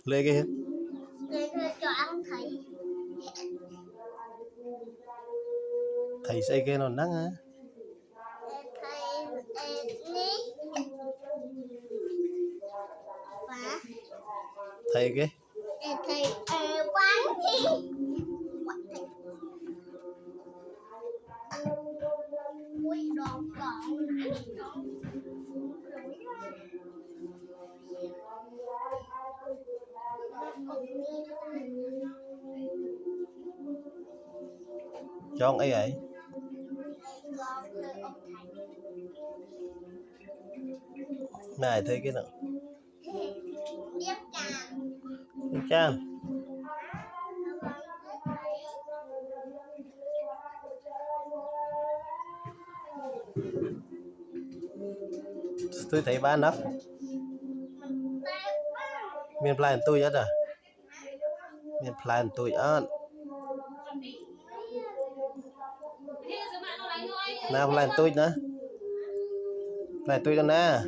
Lê kia cho ăn thấy thầy xây kia nó nắng á thầy ní và thầy kia thầy quán đi ui đòn còn nãy chọn ấy ấy này thấy cái nào điệp chan tôi thấy bán đó miền plan tôi hết à miền plan tôi ăn nào plan tôi nữa plan tôi đó nè